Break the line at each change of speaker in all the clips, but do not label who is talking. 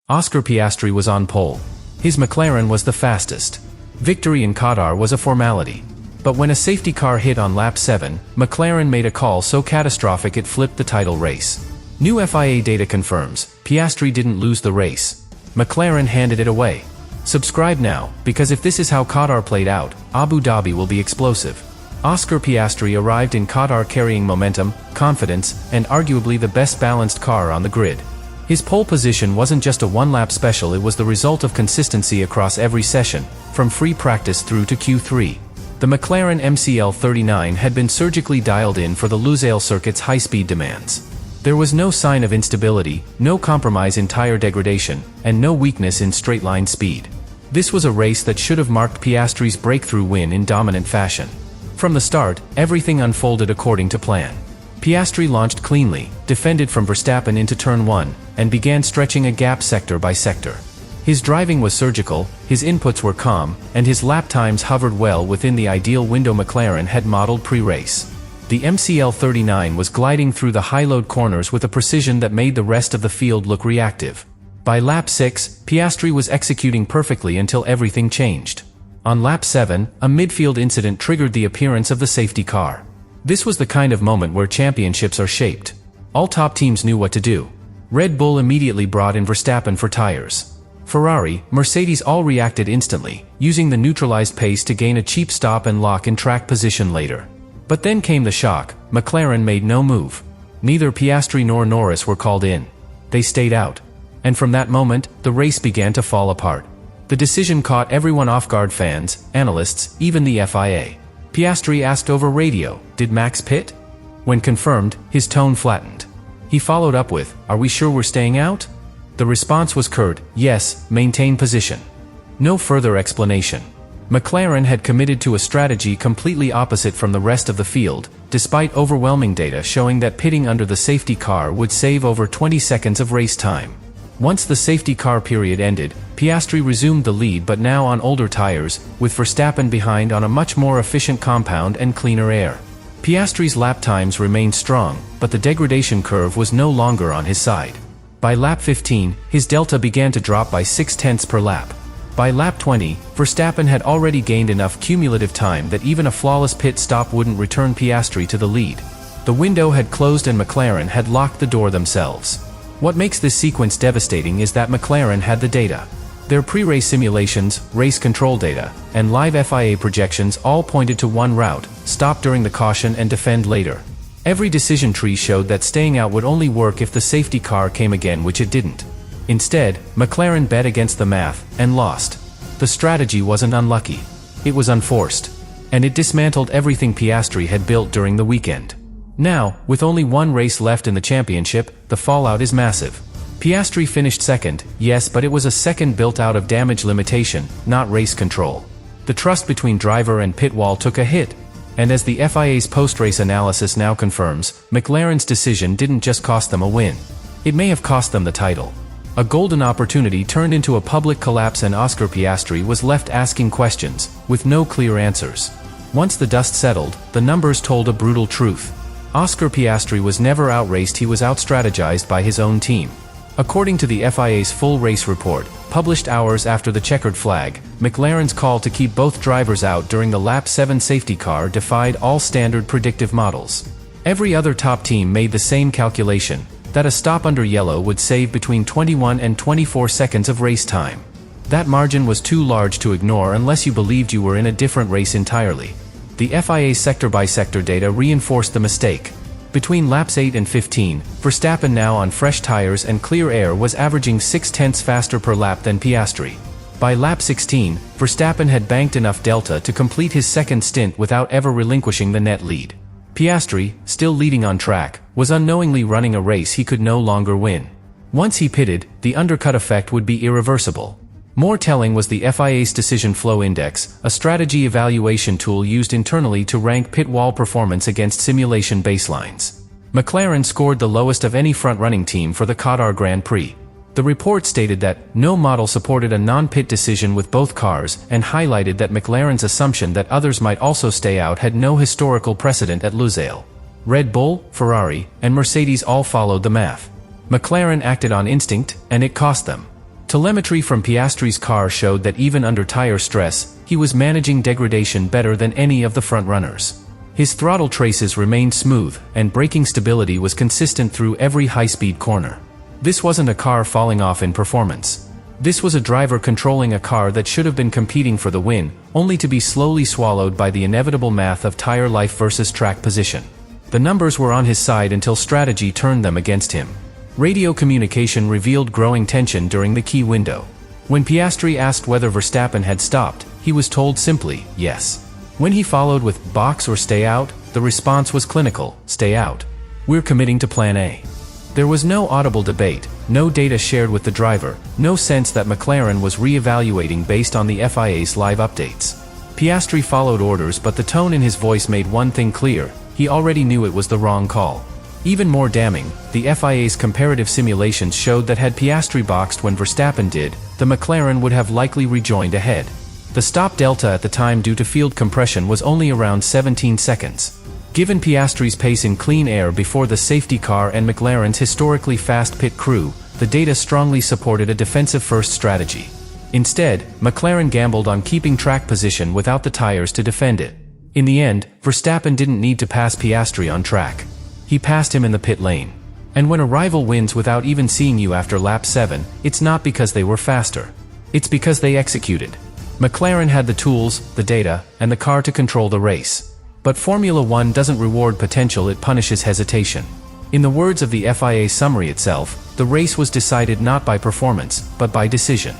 Oscar Piastri was on pole. His McLaren was the fastest. Victory in Qatar was a formality. But when a safety car hit on lap 7, McLaren made a call so catastrophic it flipped the title race. New FIA data confirms, Piastri didn't lose the race. McLaren handed it away. Subscribe now, because if this is how Qatar played out, Abu Dhabi will be explosive. Oscar Piastri arrived in Qatar carrying momentum, confidence, and arguably the best balanced car on the grid. His pole position wasn't just a one-lap special, it was the result of consistency across every session, from free practice through to Q3. The McLaren MCL39 had been surgically dialed in for the Lusail circuit's high-speed demands. There was no sign of instability, no compromise in tire degradation, and no weakness in straight-line speed. This was a race that should have marked Piastri's breakthrough win in dominant fashion. From the start, everything unfolded according to plan. Piastri launched cleanly, defended from Verstappen into turn 1, and began stretching a gap sector by sector. His driving was surgical, his inputs were calm, and his lap times hovered well within the ideal window McLaren had modeled pre-race. The MCL39 was gliding through the high-load corners with a precision that made the rest of the field look reactive. By lap 6, Piastri was executing perfectly until everything changed. On lap 7, a midfield incident triggered the appearance of the safety car. This was the kind of moment where championships are shaped. All top teams knew what to do. Red Bull immediately brought in Verstappen for tires. Ferrari, Mercedes all reacted instantly, using the neutralized pace to gain a cheap stop and lock in track position later. But then came the shock. McLaren made no move. Neither Piastri nor Norris were called in. They stayed out. And from that moment, the race began to fall apart. The decision caught everyone off guard: fans, analysts, even the FIA. Piastri asked over radio, "Did Max pit?" When confirmed, his tone flattened. He followed up with, "Are we sure we're staying out?" The response was curt, "Yes, maintain position." No further explanation. McLaren had committed to a strategy completely opposite from the rest of the field, despite overwhelming data showing that pitting under the safety car would save over 20 seconds of race time. Once the safety car period ended, Piastri resumed the lead, but now on older tires, with Verstappen behind on a much more efficient compound and cleaner air. Piastri's lap times remained strong, but the degradation curve was no longer on his side. By lap 15, his delta began to drop by 0.6 per lap. By lap 20, Verstappen had already gained enough cumulative time that even a flawless pit stop wouldn't return Piastri to the lead. The window had closed and McLaren had locked the door themselves. What makes this sequence devastating is that McLaren had the data. Their pre-race simulations, race control data, and live FIA projections all pointed to one route: stop during the caution and defend later. Every decision tree showed that staying out would only work if the safety car came again, which it didn't. Instead, McLaren bet against the math, and lost. The strategy wasn't unlucky. It was unforced. And it dismantled everything Piastri had built during the weekend. Now, with only one race left in the championship, the fallout is massive. Piastri finished second, yes, but it was a second built out of damage limitation, not race control. The trust between driver and pit wall took a hit. And as the FIA's post-race analysis now confirms, McLaren's decision didn't just cost them a win. It may have cost them the title. A golden opportunity turned into a public collapse, and Oscar Piastri was left asking questions, with no clear answers. Once the dust settled, the numbers told a brutal truth. Oscar Piastri was never outraced, he was outstrategized by his own team. According to the FIA's full race report, published hours after the checkered flag, McLaren's call to keep both drivers out during the lap 7 safety car defied all standard predictive models. Every other top team made the same calculation, that a stop under yellow would save between 21 and 24 seconds of race time. That margin was too large to ignore unless you believed you were in a different race entirely. The FIA's sector-by-sector data reinforced the mistake. Between laps 8 and 15, Verstappen, now on fresh tires and clear air, was averaging 0.6 faster per lap than Piastri. By lap 16, Verstappen had banked enough delta to complete his second stint without ever relinquishing the net lead. Piastri, still leading on track, was unknowingly running a race he could no longer win. Once he pitted, the undercut effect would be irreversible. More telling was the FIA's Decision Flow Index, a strategy evaluation tool used internally to rank pit wall performance against simulation baselines. McLaren scored the lowest of any front-running team for the Qatar Grand Prix. The report stated that no model supported a non-pit decision with both cars, and highlighted that McLaren's assumption that others might also stay out had no historical precedent at Lusail. Red Bull, Ferrari, and Mercedes all followed the math. McLaren acted on instinct, and it cost them. Telemetry from Piastri's car showed that even under tire stress, he was managing degradation better than any of the frontrunners. His throttle traces remained smooth, and braking stability was consistent through every high-speed corner. This wasn't a car falling off in performance. This was a driver controlling a car that should have been competing for the win, only to be slowly swallowed by the inevitable math of tire life versus track position. The numbers were on his side until strategy turned them against him. Radio communication revealed growing tension during the key window. When Piastri asked whether Verstappen had stopped, he was told simply, yes. When he followed with box or stay out, the response was clinical, stay out. We're committing to plan A. There was no audible debate, no data shared with the driver, no sense that McLaren was re-evaluating based on the FIA's live updates. Piastri followed orders, but the tone in his voice made one thing clear: he already knew it was the wrong call. Even more damning, the FIA's comparative simulations showed that had Piastri boxed when Verstappen did, the McLaren would have likely rejoined ahead. The stop delta at the time due to field compression was only around 17 seconds. Given Piastri's pace in clean air before the safety car and McLaren's historically fast pit crew, the data strongly supported a defensive-first strategy. Instead, McLaren gambled on keeping track position without the tires to defend it. In the end, Verstappen didn't need to pass Piastri on track. He passed him in the pit lane. And when a rival wins without even seeing you after lap 7, it's not because they were faster. It's because they executed. McLaren had the tools, the data, and the car to control the race. But Formula One doesn't reward potential, it punishes hesitation. In the words of the FIA summary itself, the race was decided not by performance, but by decision.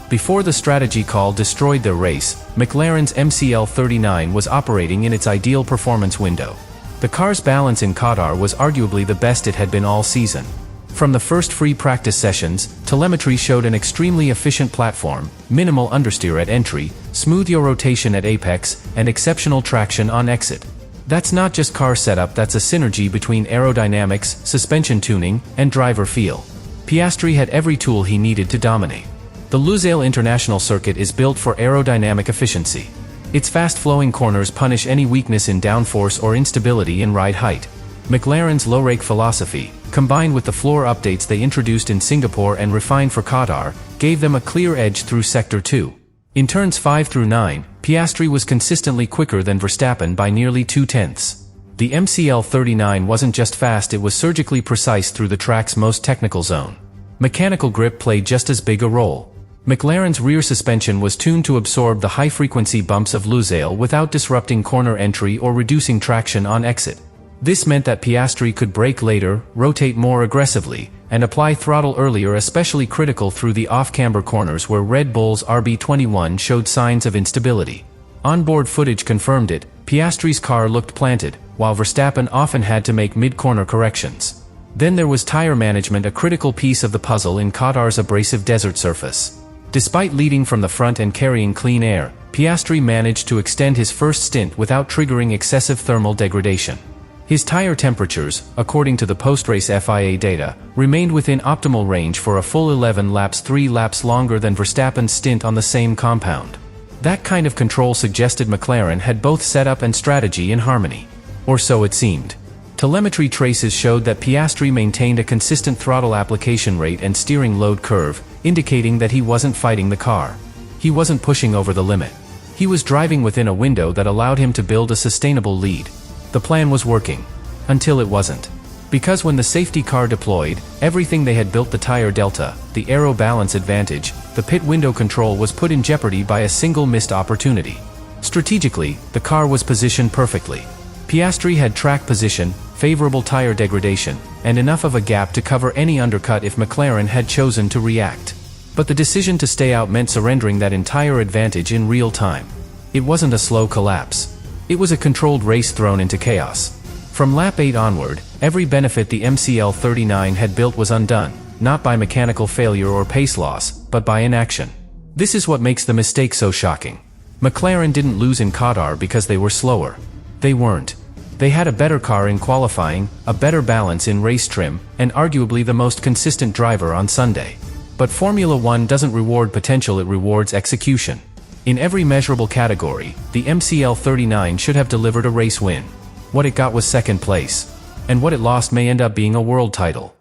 Before the strategy call destroyed their race, McLaren's MCL39 was operating in its ideal performance window. The car's balance in Qatar was arguably the best it had been all season. From the first free practice sessions, telemetry showed an extremely efficient platform, minimal understeer at entry, smooth yaw rotation at apex, and exceptional traction on exit. That's not just car setup, that's a synergy between aerodynamics, suspension tuning, and driver feel. Piastri had every tool he needed to dominate. The Lusail International Circuit is built for aerodynamic efficiency. Its fast-flowing corners punish any weakness in downforce or instability in ride height. McLaren's low-rake philosophy, combined with the floor updates they introduced in Singapore and refined for Qatar, gave them a clear edge through Sector 2. In turns 5 through 9, Piastri was consistently quicker than Verstappen by nearly 0.2. The MCL39 wasn't just fast, it was surgically precise through the track's most technical zone. Mechanical grip played just as big a role. McLaren's rear suspension was tuned to absorb the high-frequency bumps of Lusail without disrupting corner entry or reducing traction on exit. This meant that Piastri could brake later, rotate more aggressively, and apply throttle earlier, especially critical through the off-camber corners where Red Bull's RB21 showed signs of instability. Onboard footage confirmed it. Piastri's car looked planted, while Verstappen often had to make mid-corner corrections. Then there was tire management, a critical piece of the puzzle in Qatar's abrasive desert surface. Despite leading from the front and carrying clean air, Piastri managed to extend his first stint without triggering excessive thermal degradation. His tire temperatures, according to the post-race FIA data, remained within optimal range for a full 11 laps, 3 laps longer than Verstappen's stint on the same compound. That kind of control suggested McLaren had both setup and strategy in harmony. Or so it seemed. Telemetry traces showed that Piastri maintained a consistent throttle application rate and steering load curve, indicating that he wasn't fighting the car. He wasn't pushing over the limit. He was driving within a window that allowed him to build a sustainable lead. The plan was working. Until it wasn't. Because when the safety car deployed, everything they had built, the tire delta, the aero balance advantage, the pit window control, was put in jeopardy by a single missed opportunity. Strategically, the car was positioned perfectly. Piastri had track position, favorable tire degradation, and enough of a gap to cover any undercut if McLaren had chosen to react. But the decision to stay out meant surrendering that entire advantage in real time. It wasn't a slow collapse. It was a controlled race thrown into chaos. From lap 8 onward, every benefit the MCL39 had built was undone, not by mechanical failure or pace loss, but by inaction. This is what makes the mistake so shocking. McLaren didn't lose in Qatar because they were slower. They weren't. They had a better car in qualifying, a better balance in race trim, and arguably the most consistent driver on Sunday. But Formula One doesn't reward potential, it rewards execution. In every measurable category, the MCL39 should have delivered a race win. What it got was second place. And what it lost may end up being a world title.